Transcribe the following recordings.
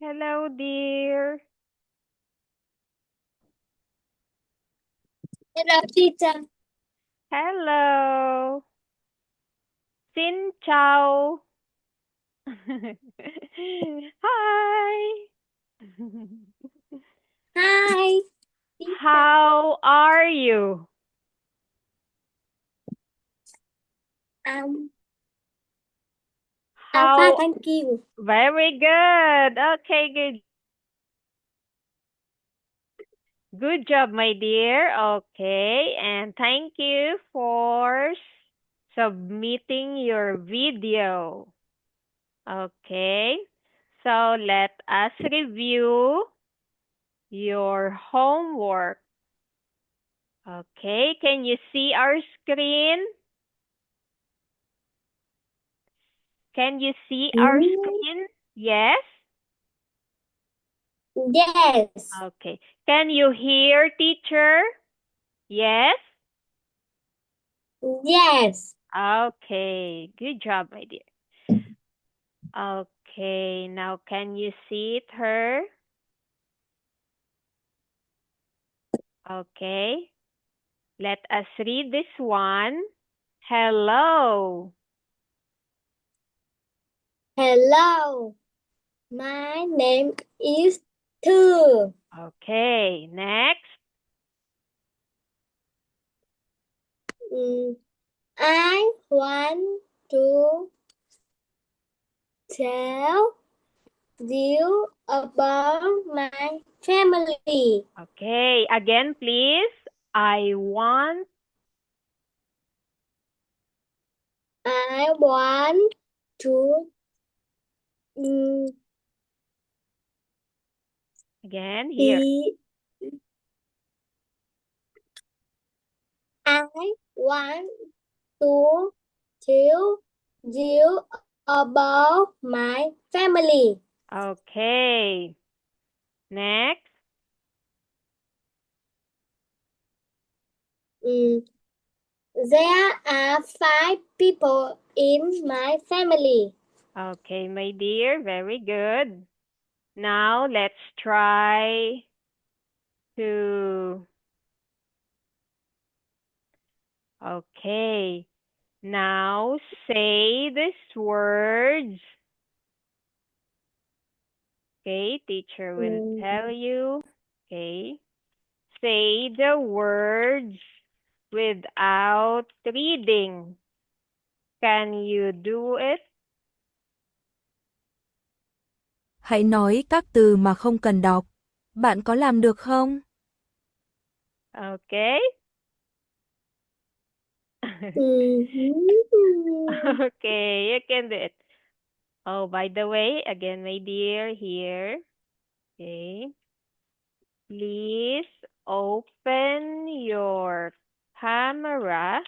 Hello, dear. Hello, teacher. Hello. Xin chào. Hi. Hi, teacher. How are you? Um, I'm fine, How? thank you. Very good. Okay, good. Good job, my dear. Okay, and thank you for submitting your video. Okay, so let us review your homework. Okay, can you see our screen? Can you see our Mm, screen? Yes? yes, Okay. Can you hear teacher? Yes? yes. Okay, good job, my dear. Okay, now can you see it, her? Okay, let us read this one. Hello. Hello, my name is Thư. Okay, next. Mm, I want to tell you about my family. Okay, again, please. I I want to mm, again, here. be. I want to tell you about my family. Okay, next. Mm, there are 5 people in my family. Okay, my dear, very good. Now let's try to. Okay, now say these words. Okay, teacher will Mm, tell you. Okay, say the words without reading. Can you do it? Hãy nói các từ mà không cần đọc. Bạn có làm được không? Okay. mhm. Okay, you can do it. Oh, by the way, again, my dear, here. Okay. Please open your camera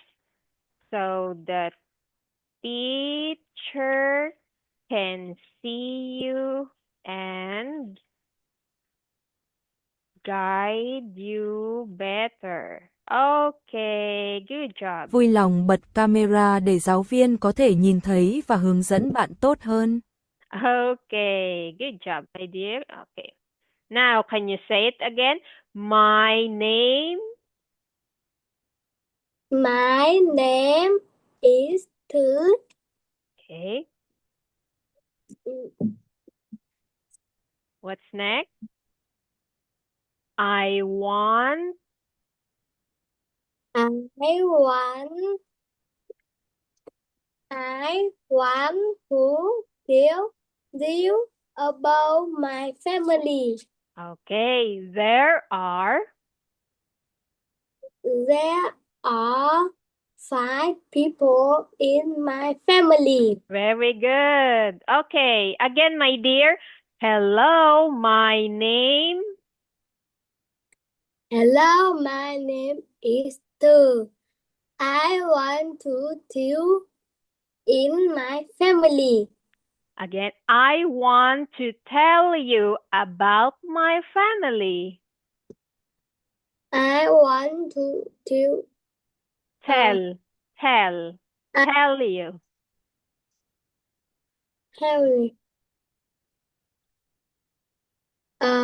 so the teacher can see you and guide you better. Okay, good job. Vui lòng bật camera để giáo viên có thể nhìn thấy và hướng dẫn bạn tốt hơn. Okay, good job, my dear. Okay. Now, can you say it again? My name. My name is Thư. Okay. What's next? I want. I want I want to tell you about my family. Okay, there are. There are 5 people in my family. Very good. Okay, again, my dear. Hello, my name. Hello, my name is Tu. I want to tell in my family. Again, I want to tell you about my family. I want to tell Tell, tell, a tell you. family.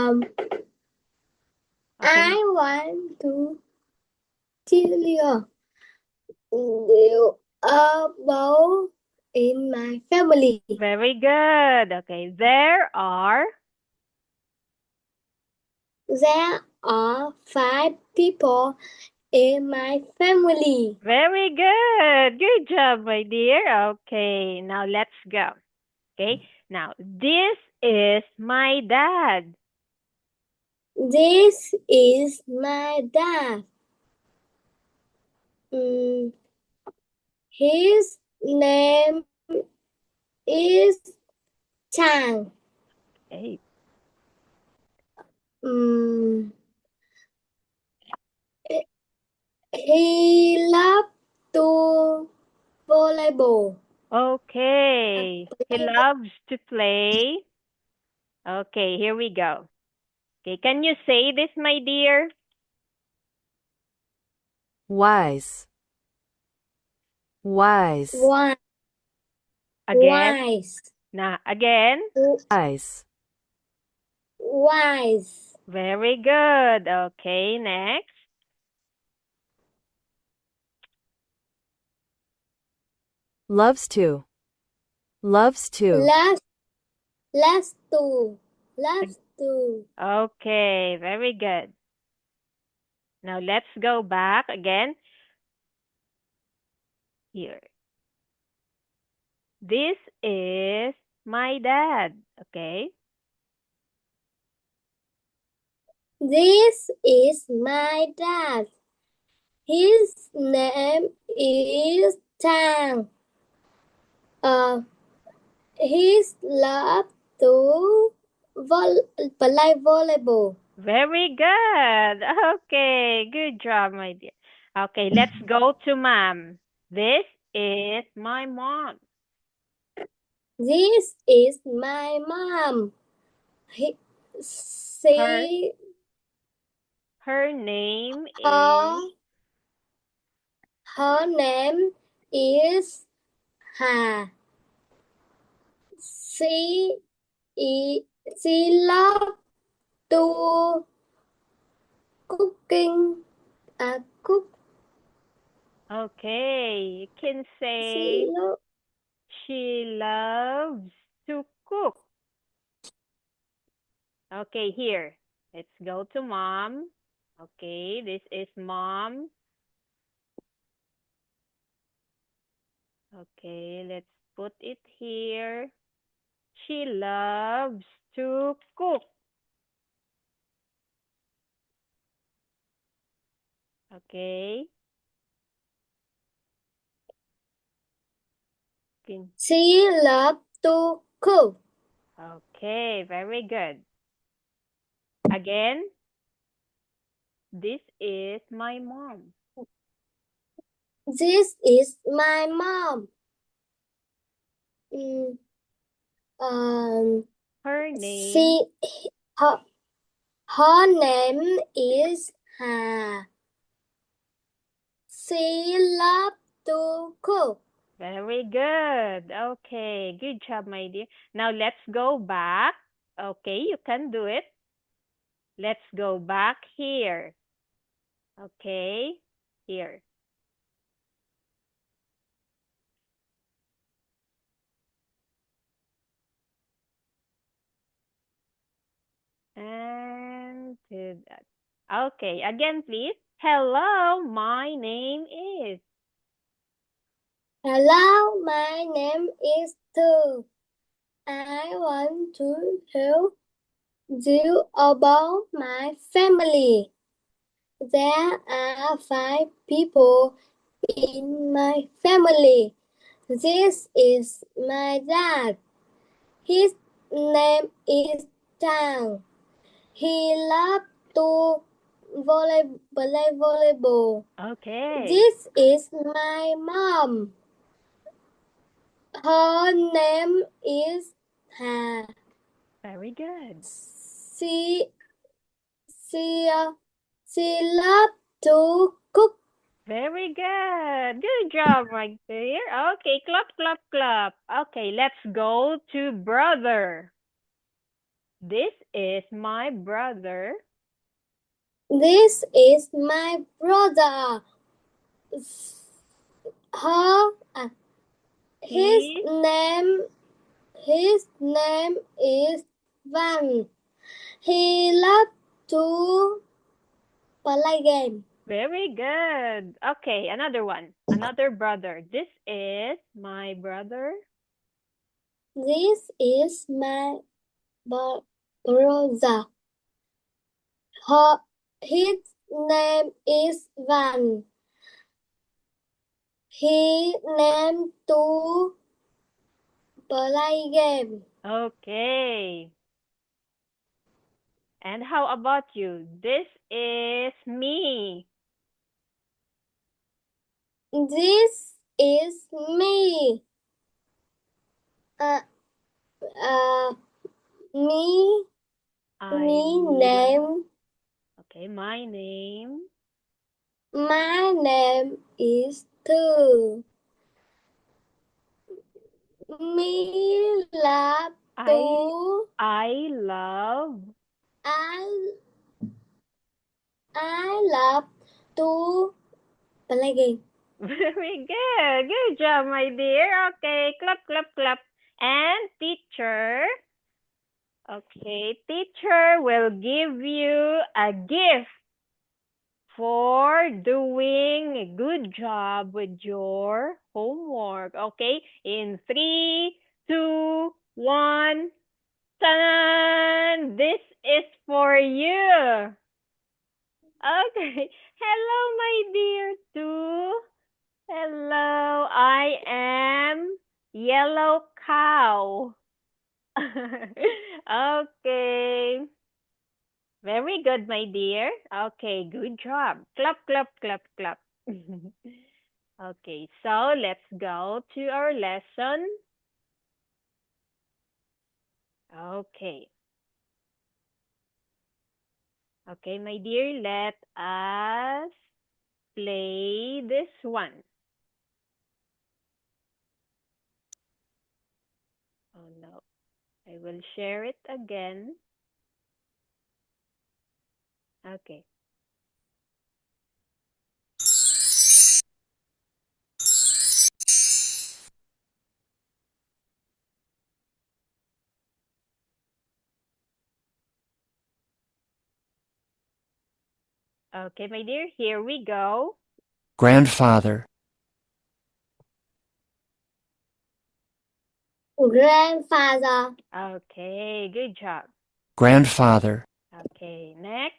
Okay. I want to tell you about in my family. Very good. Okay. There are There are 5 people in my family. very good. Good job, my dear. Okay. Now let's go. Okay. Now this is my dad. This is my dad. His name is Chang. Okay. He loves to volleyball. Okay. He loves to play. Okay, here we go. Okay, can you say this, my dear? Wise. Wise. Wise. Again. Wise. Now, again. Wise. Wise. Very good. Okay, next. Loves to. Loves to. Loves to. Loves to. Okay, very good. Now let's go back again. Here. This is my dad. Okay. This is my dad. His name is Tang. He loves to play volleyball. Very good. Okay, good job, my dear. Okay, let's go to mom. This is my mom. This is my mom. Her name Her, is her name is Hà. She loves to cook. okay. You can She say she loves to cook. Okay, here. Let's go to mom. Okay, this is mom. Okay, let's put it here. She loves to cook. Okay. She loves to cook. Okay, very good. Again, this is my mom. This is my mom. Her name. Her name is Hà. She loves to cook. Very good. Okay, good job, my dear. Now let's go back. Okay, you can do it. Let's go back here. Okay, here. And to that. Okay, again, please. Hello, my name is. Hello, my name is Tu. I want to tell you about my family. There are 5 people in my family. This is my dad. His name is Chang. He loves to play volleyball. Okay. This is my mom. Her name is Hà. Very good. She loves to cook. Very good. Good job, my dear. Okay, clap, clap, clap. Okay, let's go to brother. This is my brother. This is my brother. His name is Van. He loves to play game. Very good. Okay, another one. Another brother. This is my brother. This is my brother. His name is Van. He named to play game. Okay. And how about you? This is me. This is me. Me name. Okay, my name. My name is Tu. Me love to. I love. I love to play game. Very good. Good job, my dear. Okay, clap, clap, clap. And teacher. Okay, teacher will give you a gift for doing a good job with your homework. Okay, in 3, 2, 1. Ta-da! This is for you. Okay. Hello, my dear Two. Hello, I am Yellow Cow. Okay. Very good, my dear. Okay, good job. Clap, clap, clap, clap. Okay, so let's go to our lesson. Okay. Okay, my dear, let us play this one. Oh no, I will share it again. Okay. Okay, my dear, here we go. Grandfather. Grandfather. Okay, good job. Grandfather. Okay, next.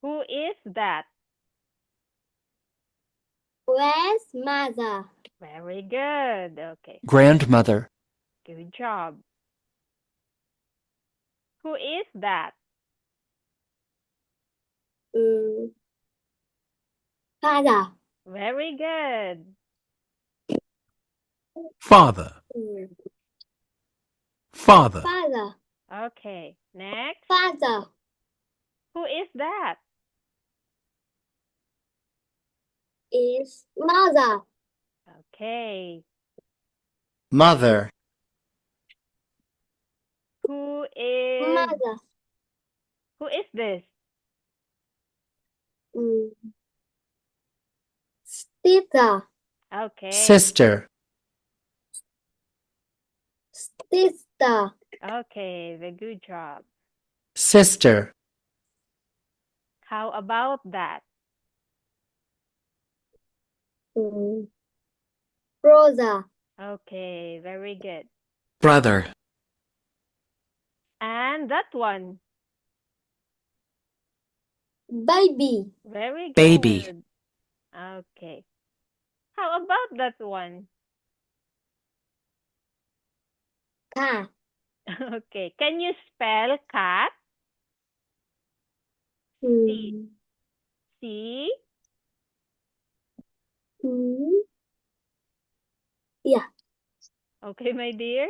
Who is that? Grandmother. Very good. Okay, Grandmother. good job. Who is that? Father. Very good. Father. Father. Father. Okay, next. Father. Who is that? Is mother. Okay. Mother. Who is Mother. Who is this? Sister. Okay. Sister. Sister. Okay, the good job. Sister. How about that? Brother. Okay, very good. Brother. And that one? Baby. Very good. Baby. Okay. How about that one? Cat. Okay. Can you spell cat? C. Yeah. Okay, my dear.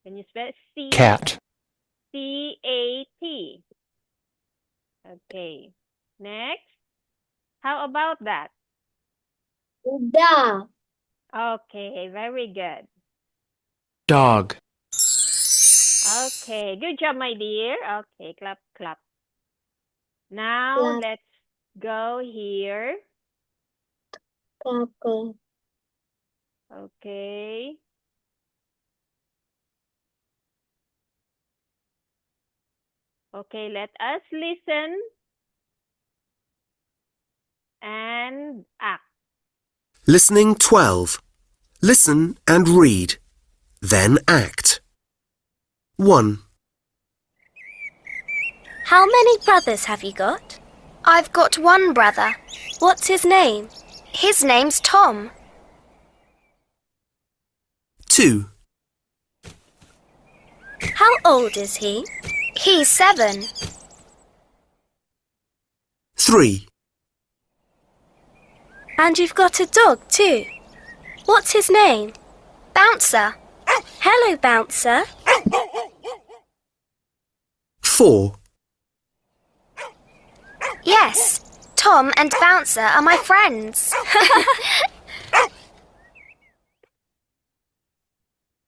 Can you spell C? Cat. C-A-T. Okay. Next. How about that? Dog. Okay, very good. Dog. Okay, good job, my dear. Okay, clap, clap. Now Clap. let's go here. Clap, clap. Okay. Okay, let us listen and act. Listening 12. Listen and read. Then act. 1, How many brothers have you got? I've got one brother. What's his name? His name's Tom. 2, How old is he? He's 7. 3, And you've got a dog too. What's his name? Bouncer. Hello, Bouncer. 4, Yes, Tom and Bouncer are my friends.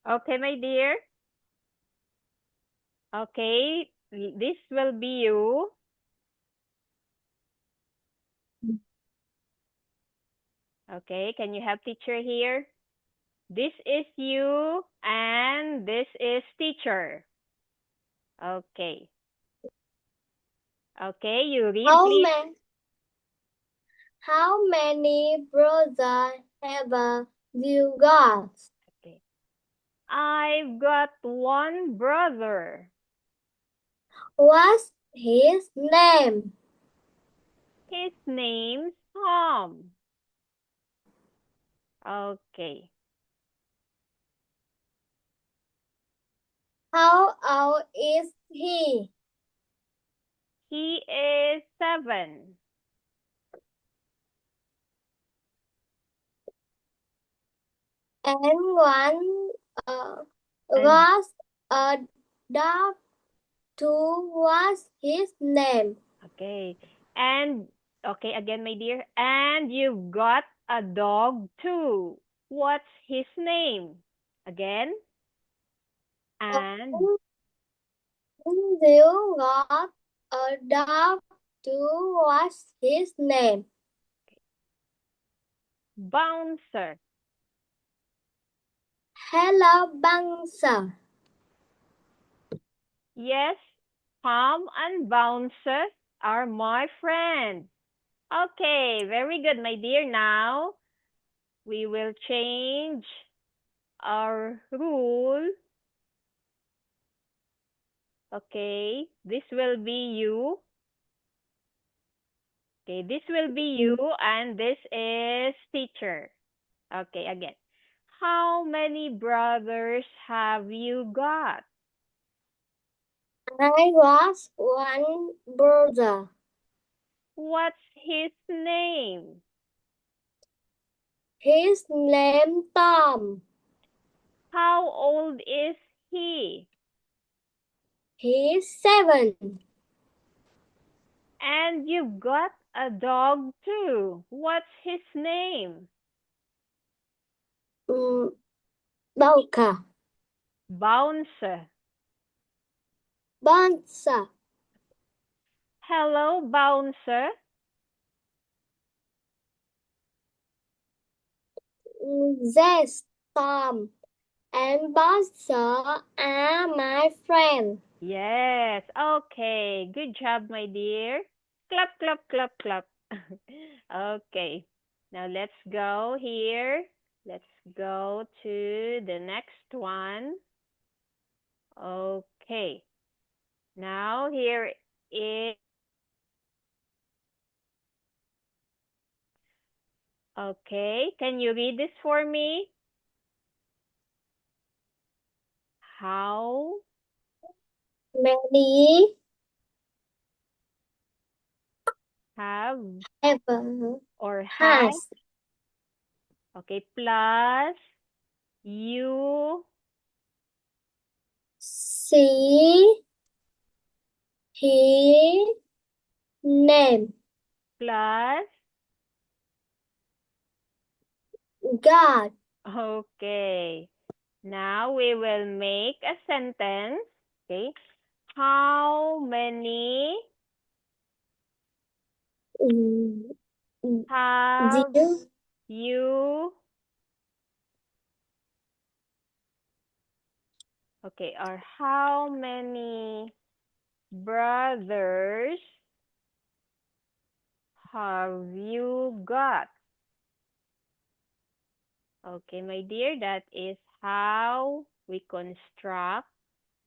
Okay, my dear. Okay, this will be you. Okay, can you help teacher here? This is you and this is teacher. Okay. Okay, you read, please. How many brothers have you got? Okay. I've got one brother. What's his name? His name's Tom. Okay. How old is he? He is 7. And one was a dog too. What's his name? Okay. And, okay, again, my dear. And you've got a dog too. What's his name? Again. And, You got a dog too. What's his name? Bouncer. Hello, Bouncer. Yes, Tom and Bouncer are my friends. Okay, very good, my dear. Now, we will change our rule. Okay, this will be you. Okay, this will be you and this is teacher. Okay, again. How many brothers have you got? I was one brother. What's his name? His name Tom. How old is he? He's 7. And you've got a dog too. What's his name? Bouncer. Bouncer. Bouncer. Hello, Bouncer. Yes, Tom and Bouncer are my friend. Yes, okay. Good job, my dear. Clap, clap, clap, clap. Okay, now let's go here. Let's go to the next one. Okay, now here is, okay, can you read this for me? How Many have ever or has, has okay, plus you she he name plus God Okay. Now we will make a sentence. Okay. How many have Dear, you? Okay. Or how many brothers have you got? Okay, my dear, that is how we construct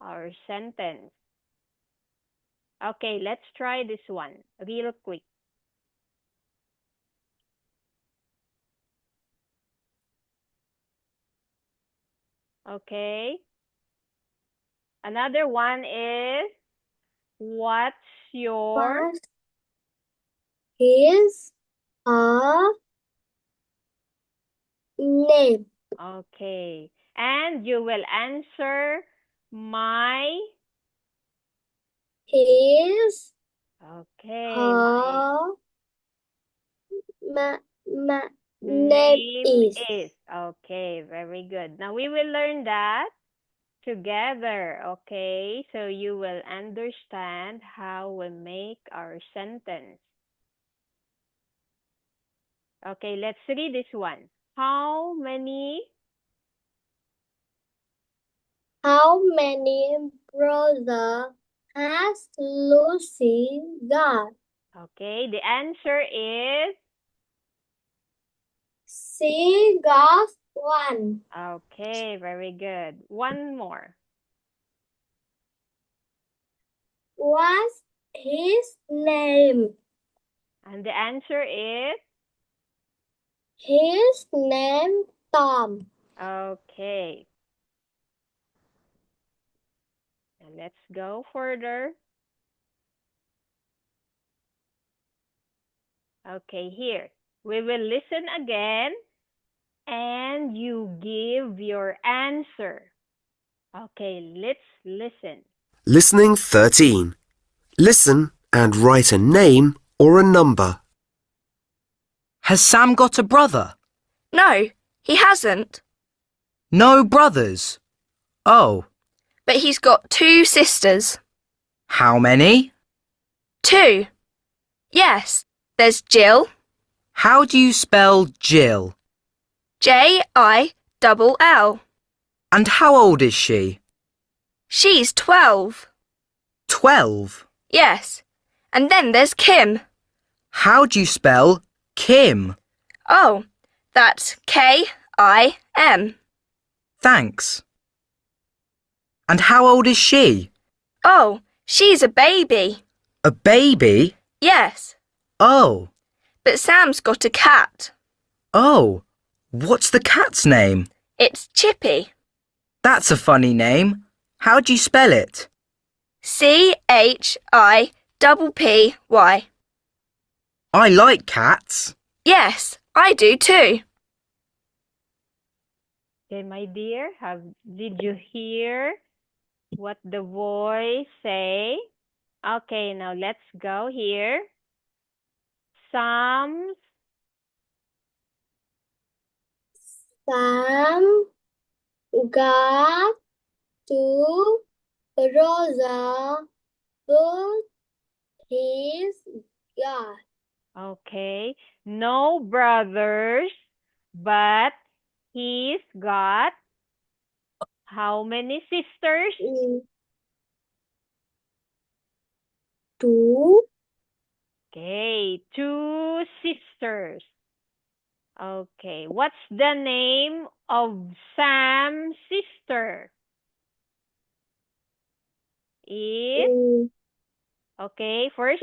our sentence. Okay, let's try this one real quick. Okay. Another one is, what's your? what is her name? Okay. And you will answer my. His, Okay. her, ma, My name name is. is. Okay, very good. Now we will learn that together, okay? So you will understand how we make our sentence. Okay, let's read this one. How many? How many brothers has Lucy got? Okay, the answer is. She got one. Okay, very good. One more. What's his name? And the answer is. His name Tom. Okay. And let's go further. Okay, here. We will listen again and you give your answer. Okay, let's listen. Listening 13. Listen and write a name or a number. Has Sam got a brother? No, he hasn't. No brothers. Oh, But he's got 2 sisters. how many? 2. Yes, there's Jill, How do you spell Jill? Jill. And how old is she? She's 12. 12. Yes. And then there's Kim. How do you spell Kim? Oh, that's Kim. Thanks. And how old is she? Oh, she's a baby. A baby? Yes. Oh. But Sam's got a cat. Oh. What's the cat's name? It's Chippy. That's a funny name. How do you spell it? Chippy. I like cats. Yes, I do too. Okay, my dear, did you hear what the voice say? Okay, now let's go here. Sam got 2 brothers, but he's got Okay. No brothers, but he's got how many sisters? 2. Okay, 2 sisters. Okay, what's the name of Sam's sister? Is, okay, first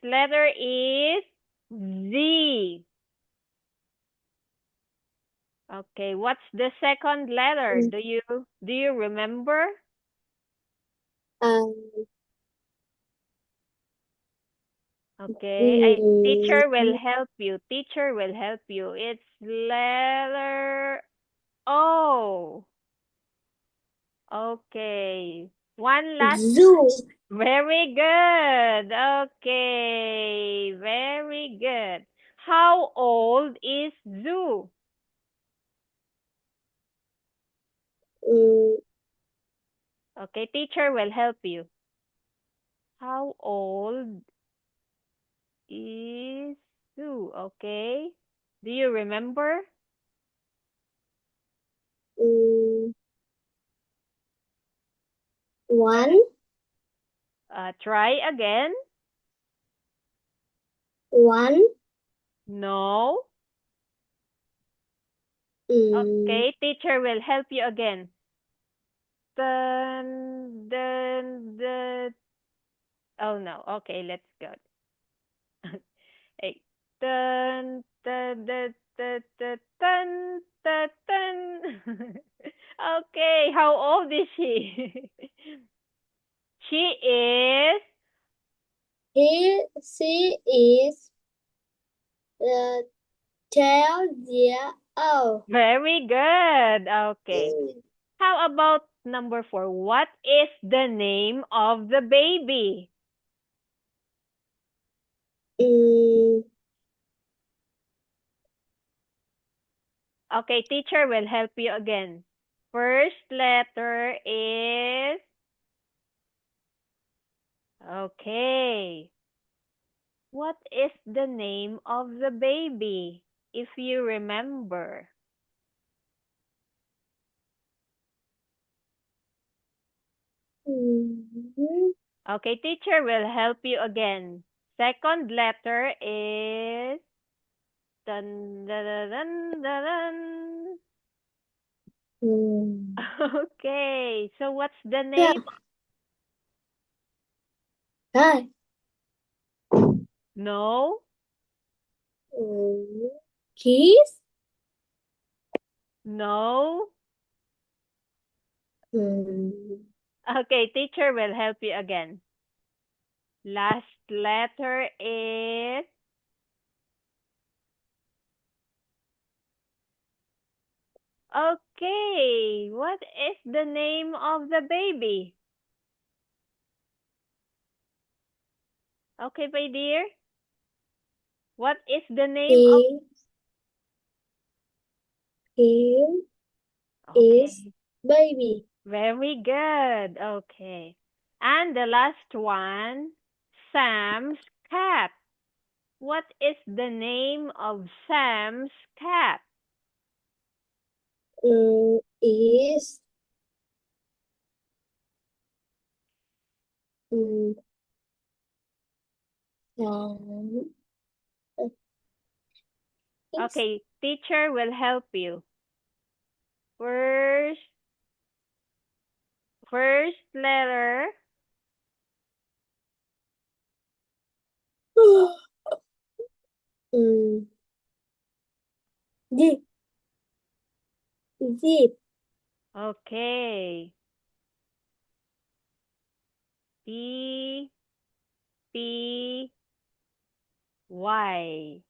letter is Z. Okay, what's the second letter? Do you remember? Okay, teacher will help you. Teacher will help you. It's letter O. Okay. One last. Zoo. Very good. Okay. Very good. How old is Zoo? Mm, Okay, teacher will help you. How old is Sue? Okay. Do you remember? mm, 1, Try again. 1. No. Mm, Okay, teacher will help you again. Then. Oh no. Okay, let's go. Hey. Dun, dun, dun, dun, dun, dun, dun, dun. Okay, how old is she? She is she is 12 years old. very good. Okay. Mm, How about number 4? What is the name of the baby? mm, Okay, teacher will help you again. First letter is okay. What is the name of the baby, if you remember? mm, Okay, teacher will help you again. Second letter is dun, dun, dun, dun, dun, dun. mm. Okay, so what's the Yeah. name? Hi. No, Mm, Kiss. no. Mm, Okay, teacher will help you again. Last letter is okay. What is the name of the baby? Okay, my dear. What is the name of? Here is Okay, baby. very good. Okay. And the last one, Sam's cat. What is the name of Sam's cat? Is mm, Sam. Is Okay, teacher will help you. First letter. mm, Jeep. Jeep. Okay. P P Y.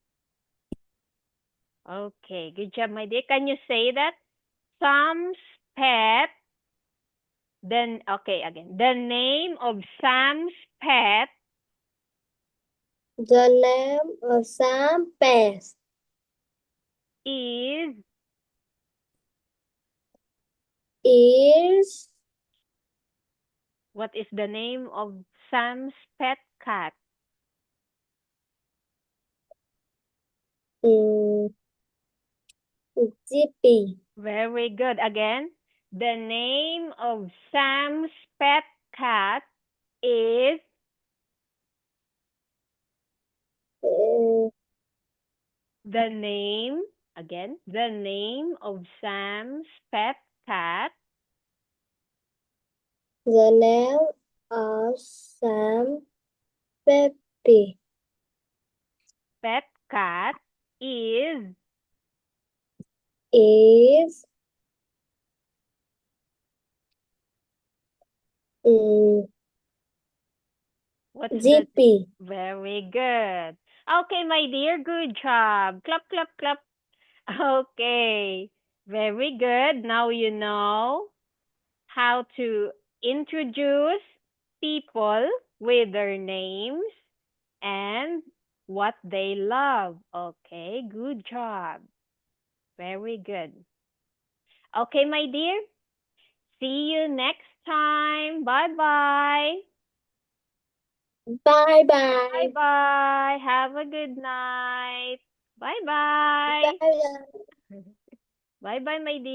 Okay, good job, my dear. Can you say that? Sam's pet. Then okay, again. The name of Sam's pet The name of Sam Pest is is what is the name of Sam's pet cat? mm, Zippy. Very good. Again, the name of Sam's pet cat is Uh, the name, again, the name of Sam's pet cat the name of Sam Peppy pet cat is is mm, what's the Zippy. very good. Okay, my dear, good job. Clap, clap, clap. Okay, very good. Now you know how to introduce people with their names and what they love. Okay, good job. Very good. Okay, my dear. See you next time. Bye-bye. Bye bye. Bye-bye. Have a good night. Bye-bye. Bye bye. Bye-bye, my dear.